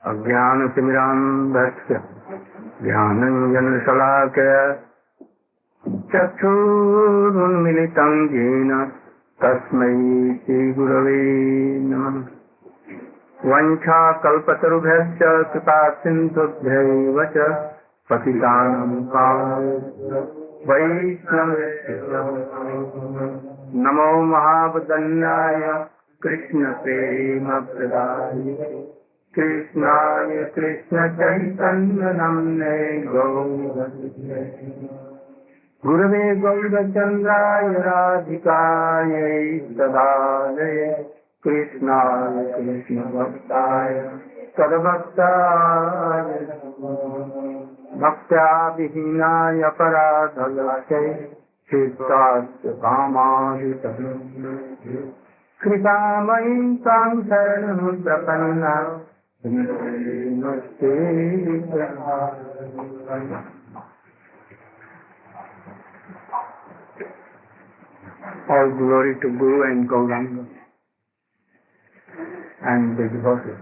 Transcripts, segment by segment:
अज्ञानतिमिरान्धस्य ज्ञानाञ्जनशलाकया चक्षुरुन्मिलितं येन तस्मै श्रीगुरवे नमः। वञ्चाकल्पतरुभ्यश्च कृपासिन्धुभ्यैव च पतितानां पावनेभ्यो वैष्णवेभ्यो नमो महावदन्याय कृष्णप्रेमप्रदायिने कृष्णाय कृष्णचैतन्यनाम्ने गौरवनिधये गुरवे गौरचन्द्राय राधिकायै सदालये कृष्णाय कृष्णभक्ताय तद्भक्ताय भक्त्या विहीनाय अपराधलक्षे चित्तास्य कामादितम् कृपामयीं त्वां शरणं प्रपन्ना नमस्ते। All glory to Guru and Gauranga and the devotees.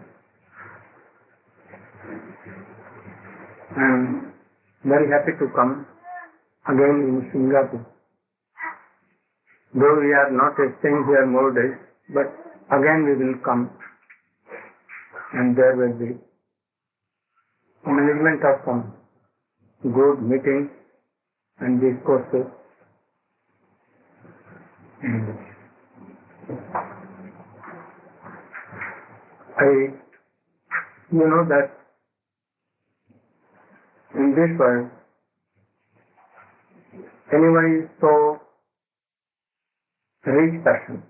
I am very happy to come again in Singapore. Though we are not staying here more days, but again we will come, and there will be management of some good meetings and discourses. You know that in this world, anyone is so rich person,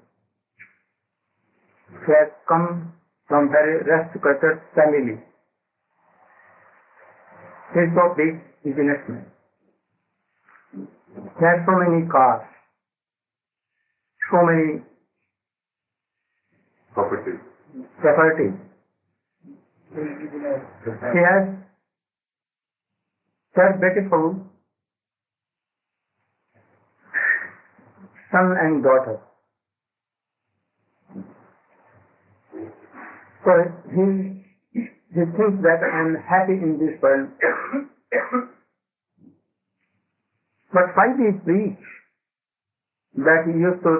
he has come from very respected family. He is so big businessman. He has so many cars, so many property. He has such beautiful son and daughter. So he thinks that I am happy in this world. But why he preach that he used to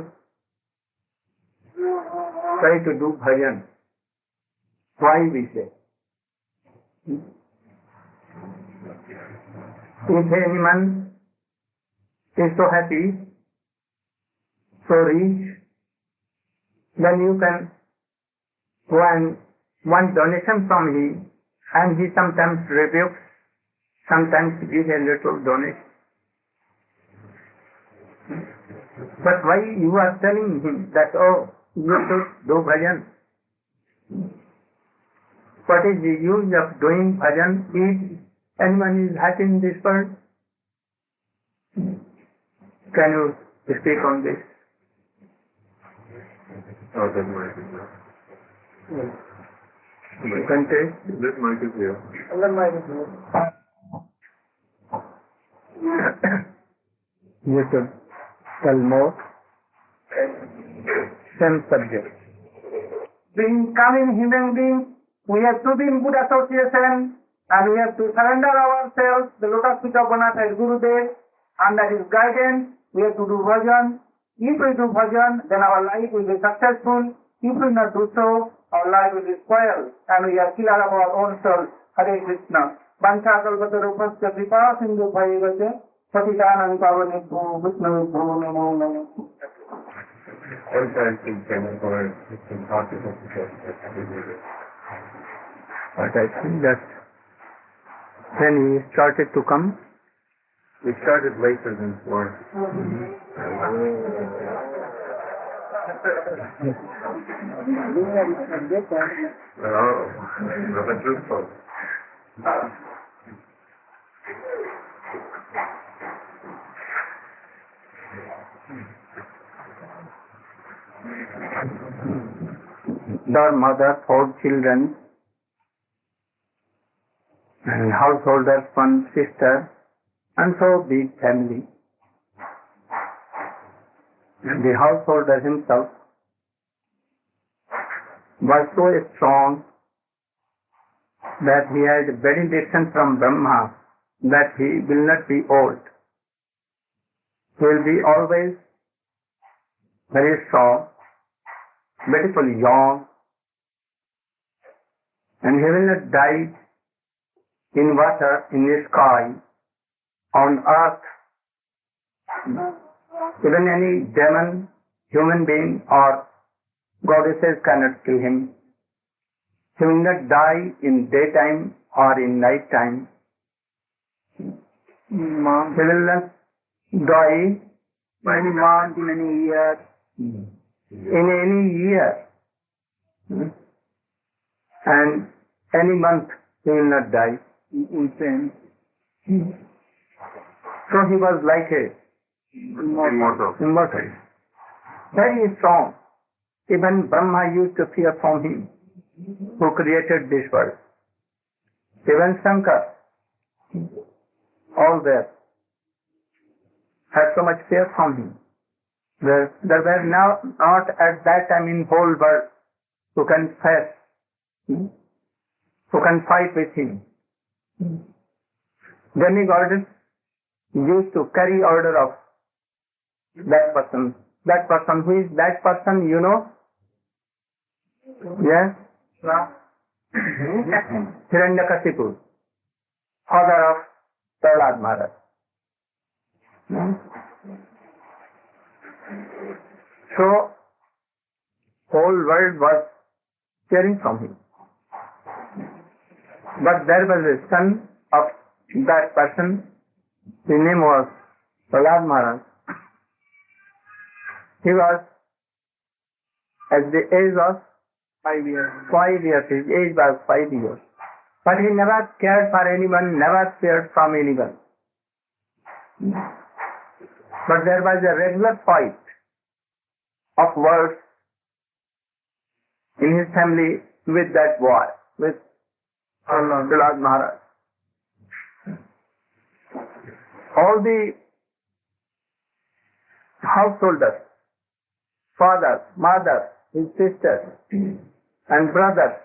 try to do bhajan? Why we say? If any man is so happy, so rich, then you can go and want donation from him, and he sometimes rebukes, sometimes gives a little donation. But why you are telling him that, oh, you should do bhajan? What is the use of doing bhajan if anyone is happy in this world? Can you speak on this? Oh, that mic is here. You can take. This mic is here. Other mic is here. You should tell more. Same subject. Being coming human beings, we have to be in good association, and we have to surrender ourselves, the lotus feet of Ganata Gurudev, under his guidance. We have to do bhajan. If we do bhajan, then our life will be successful. If we not do so, our life will be spoiled, and we are killer of our own souls. Hare Krishna. Vancha kalpatarupasya kripa sindhu bhayevasya patitanam pavanebhyo Vishnavibhyo namo namo. One time we came for some practice of the church. But I think that when he started to come, We started later than 4. No, not truthful. their mother, 4 children, and householders, 1 sister, and so big family. And the householder himself was so strong that he had benediction from Brahma that he will not be old. He will be always very strong, beautifully young, and he will not die in water, in the sky, on earth. Even any demon, human being or goddesses cannot kill him. He will not die in daytime or in night time. He will not die by any month, in any year, in any year. And any month he will not die. So he was like a immortal. Very strong. Even Brahma used to fear from him, who created this world. Even Shankar, all that, had so much fear from him. There were now not at that time in whole world who can face, who can fight with him. Demigods used to carry order of that person. That person, who is that person, you know? Yes? Hiranyakasipu, father of Prahlada Maharaja. So, whole world was cheering from him. But there was a son of that person, his name was Prahlada Maharaja. He was at the age of 5 years. His age was 5 years. But he never cared for anyone, never feared from anyone. But there was a regular fight of words in his family with that boy, with Prahlada Maharaj. All the householders, father, mother, his sisters, and brothers,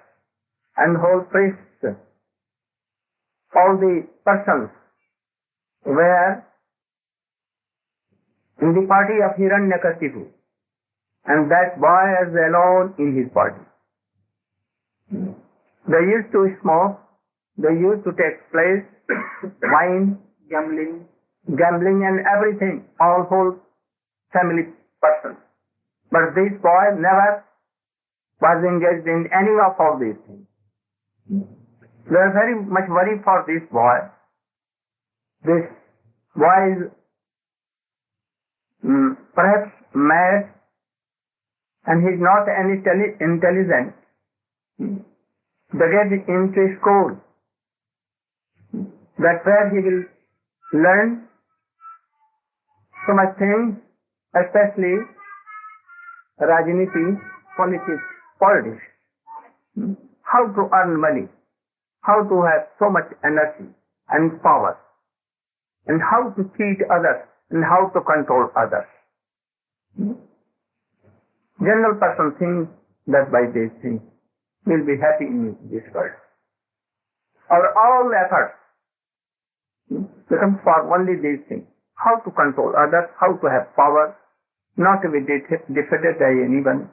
and whole priests, all the persons were in the party of Hiranyakasipu, and that boy is alone in his party. They used to smoke, they used to take place, wine, gambling and everything, all whole family persons. But this boy never was engaged in any of all these things. They are very much worried for this boy. This boy is perhaps mad, and he is not any intelligent. They get into school. That's where he will learn so much things, especially Rajniti, politics, how to earn money, how to have so much energy and power, and how to cheat others, and how to control others. General person thinks that by these things will be happy in this world. Our all efforts become for only these things: how to control others, how to have power, not to be defeated by anyone,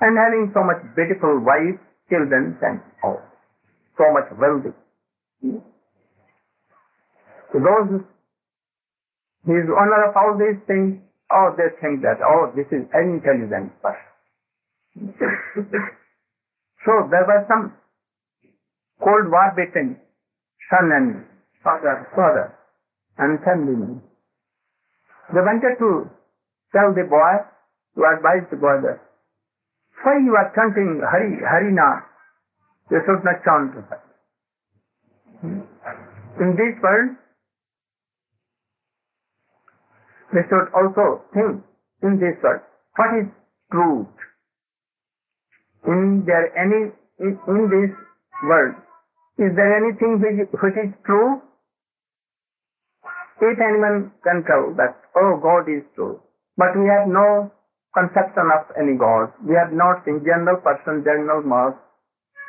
and having so much beautiful wives, children, and all, so much wealthy. So those he is owner of all these things, oh, they think that, oh, this is an intelligent person. So there was some cold war between son and father and family men. They wanted to tell the boy, to advise the boy that, why you are chanting Harina? You should not chant her. In this world, we should also think in this world, what is truth? In this world, is there anything which is true? If anyone can tell that, oh, God is true, but we have no conception of any God. We have not seen general person, general mass,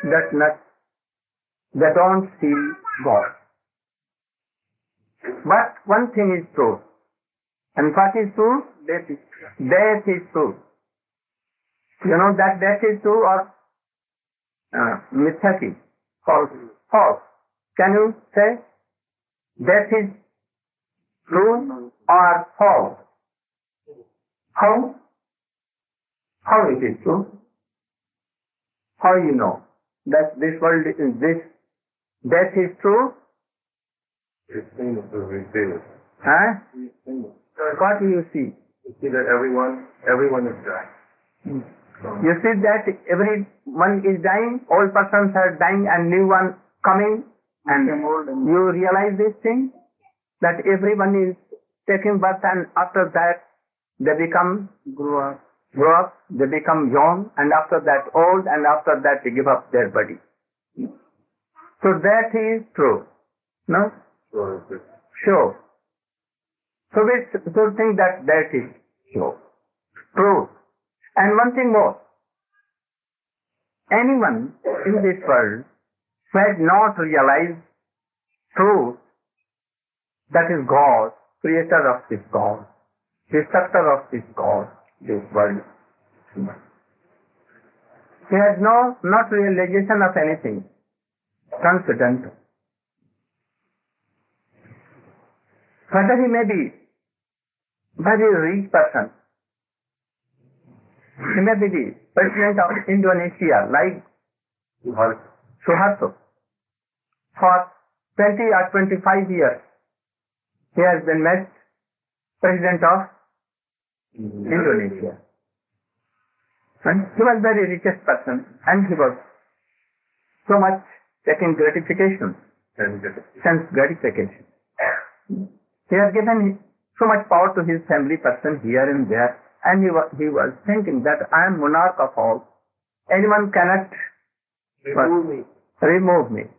that not they don't see God. But one thing is true. And what is true? Death is true. Death is true. You know that death is true or mithya? False. False. Can you say death is true or false? How? How it is true? How you know that this world is this death is true? It's seen as we see it. Huh? What do you see? You see that everyone is dying. You see that everyone is dying, old persons are dying and new one coming, and you realize this thing, that everyone is taking birth and after that they grow up, they become young, and after that old, and after that they give up their body. So that is true. No? Sure. So we should think that that is sure. True. And one thing more. Anyone in this world who has not realized truth, that is God, creator of this God, destructor of this God, this world. He has not realization of anything transcendental. Whether he may be very rich person, he may be the president of Indonesia, like Suharto. For 20 or 25 years, he has been made president of Indonesia. And he was very richest person, and he was so much taking gratification, sense gratification. He has given so much power to his family person here and there, and he was thinking that I am monarch of all. Anyone cannot remove me.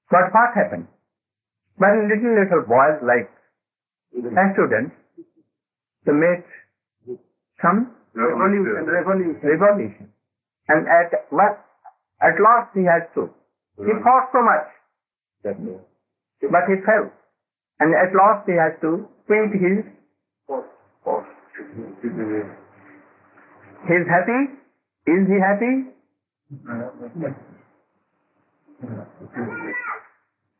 But what happened? When little boys like students, they made some revolution. And at last he had to. He fought so much, but he fell. And at last he has to quit his post. He is happy? Is he happy?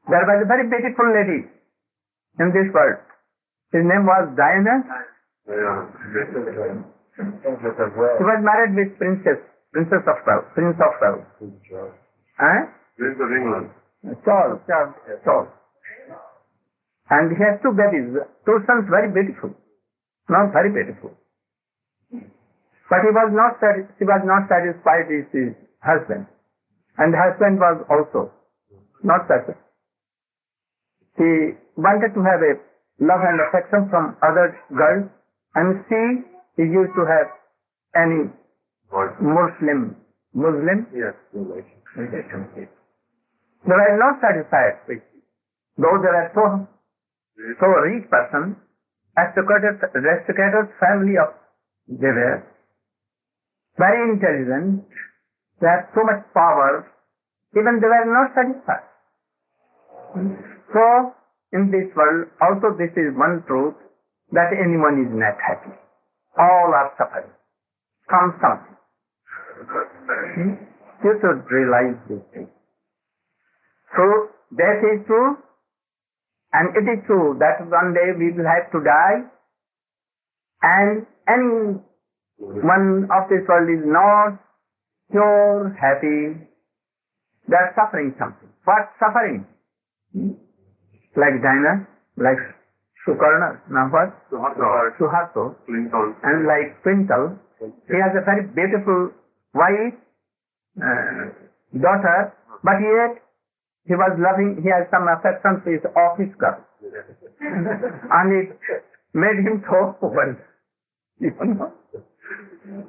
There was a very beautiful lady in this world. His name was Diana. She was married with Prince of Wales. Huh? Prince of England. Charles. And he has two babies, two sons, very beautiful. Not very beautiful. But she was not satisfied with his husband. And the husband was also not satisfied. He wanted to have a love and affection from other girls, and he used to have any Muslim Yes. relationship. They were not satisfied with, though they were so rich person, aristocratic family of they were, very intelligent, they had so much power, even they were not satisfied. So, in this world, also this is one truth, that anyone is not happy. All are suffering from something. You should realize this thing. So, death is true, and it is true that one day we will have to die, and any one of this world is not pure happy. They are suffering something. What suffering? Like Diana, like Sukarna, now what? Suharto, and like Quintal. He has a very beautiful wife, daughter, but yet he has some affection to his office girl. And it made him so worried.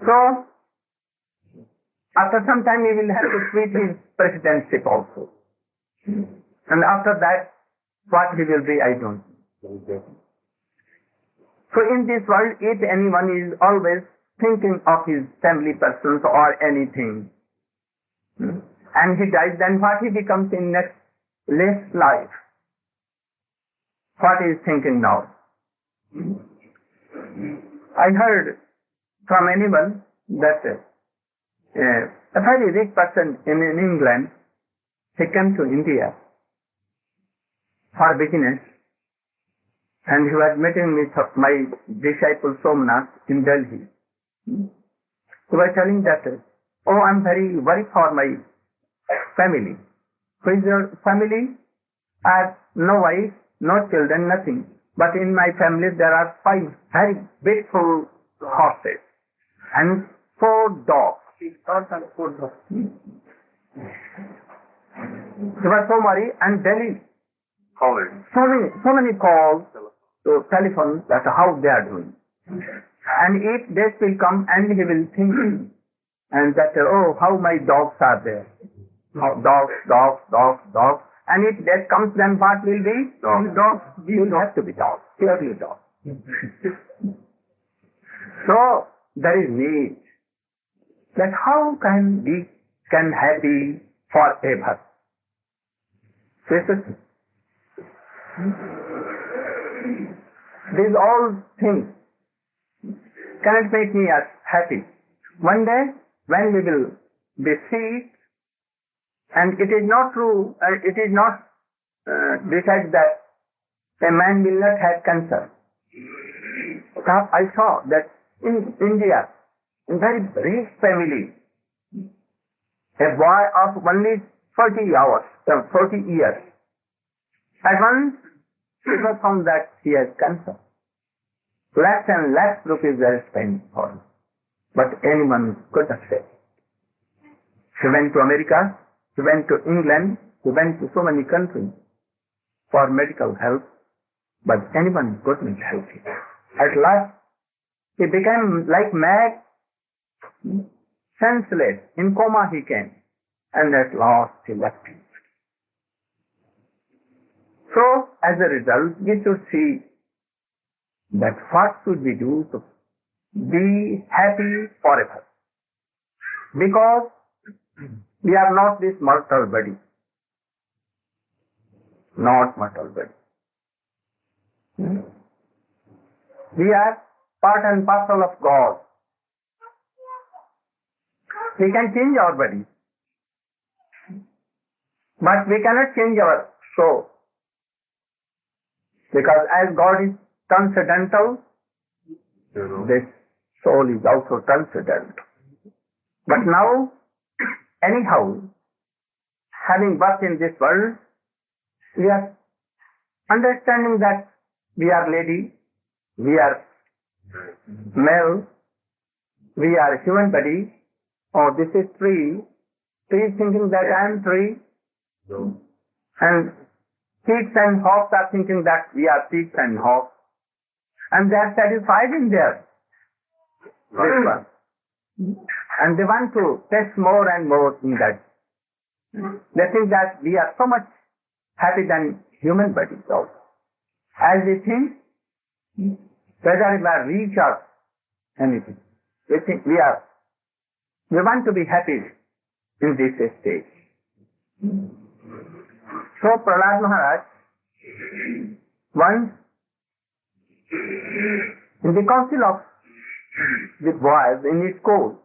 So, after some time he will have to quit his presidentship also. And after that, what he will be, I don't know. So in this world, if anyone is always thinking of his family persons or anything, and he dies, then what he becomes in next less life. What he is thinking now? I heard from anyone that a very rich person in England, he came to India for business, and he was meeting with my disciple Somnath in Delhi. He was telling that, oh, I'm very worried for my family. Who is your family? I have no wife, no children, nothing. But in my family there are 5 very beautiful horses and 4 dogs. 6 dogs and 4 dogs. He was so worried, and Delhi, so many calls to telephone that how they are doing. And if death will come, and he will think and that, oh, how my dogs are there. Dogs. And if death comes, then what will be? Dogs. You will have to be dogs, purely dogs. So there is need that how can we can happy forever. These all things cannot make me as happy. One day when we will be sick, and it is not true, it is not decided that a man will not have cancer. I saw that in India, in very rich family, a boy of only 40 years, at once it was found that he has cancer. Lakhs and lakhs rupees were spent for him. But anyone could not say. He went to America, he went to England, he went to so many countries for medical help, but anyone could not help him. At last, he became like mad, senseless, in coma he came, and at last he left him. So, as a result, we should see that what should we do to be happy forever. Because we are not this mortal body. Not mortal body. We are part and parcel of God. We can change our body, but we cannot change our soul. Because as God is transcendental, this soul is also transcendental. But now, anyhow, having birth in this world, we are understanding that we are lady, we are male, we are human body. Oh, this is tree. Tree is thinking that I am tree. No. And pigs and hogs are thinking that we are pigs and hogs. And they are satisfied in their this one. And they want to test more and more in that. They think that we are so much happy than human bodies also. As we think, whether we are rich or anything, we think we want to be happy in this stage. So Prahlada Maharaj, once in the council of the boys in his school,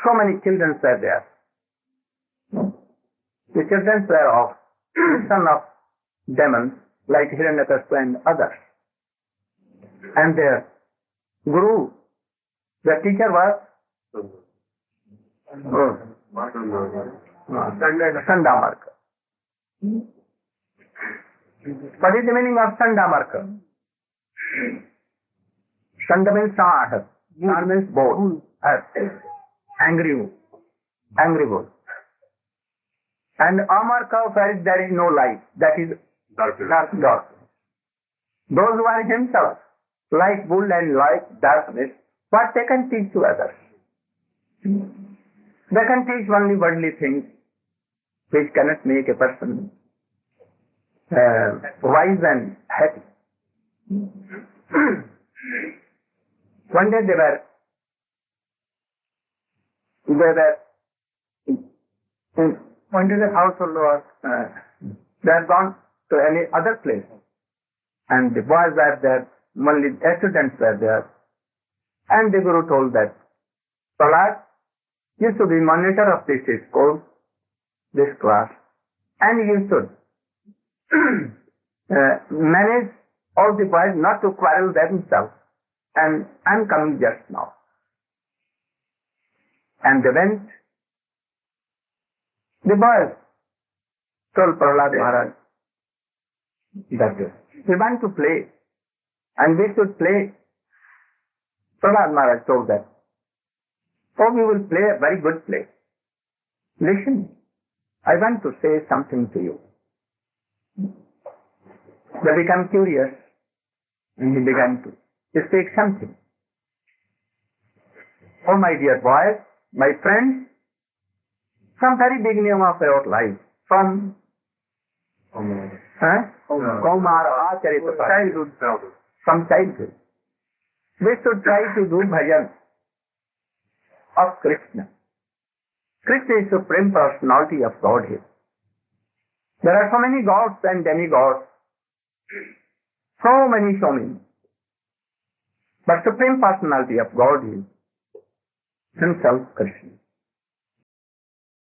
so many children were there. The children were of the son of demons like Hiranyakashipu and others. And their guru, the teacher was Sandamarka. What is the meaning of Sandamarka? Sanda means Sahad. Sahad means bold, angry bull. And Amarka, where there is no light, that is dark. Those who are himself, like bull and like darkness, what they can teach to others? They can teach only worldly things, which cannot make a person wise and happy. One day they were went to the household or they had gone to any other place. And the boys were there, only students were there. And the Guru told that, Prahlad, you should be monitor of this school, this class, and you should manage all the boys not to quarrel themselves. And I'm coming just now. And they went. The boys told Prahlada Maharaja that we want to play and we should play. Prahlada Maharaja told that, oh, we will play a very good play. Listen, I want to say something to you. They became curious and he began to speak something. Oh, my dear boys, my friends, from very beginning of our life, from childhood, we should try to do bhajan of Krishna. Krishna is Supreme Personality of Godhead. There are so many gods and demigods, so many. But Supreme Personality of God is Himself Krishna.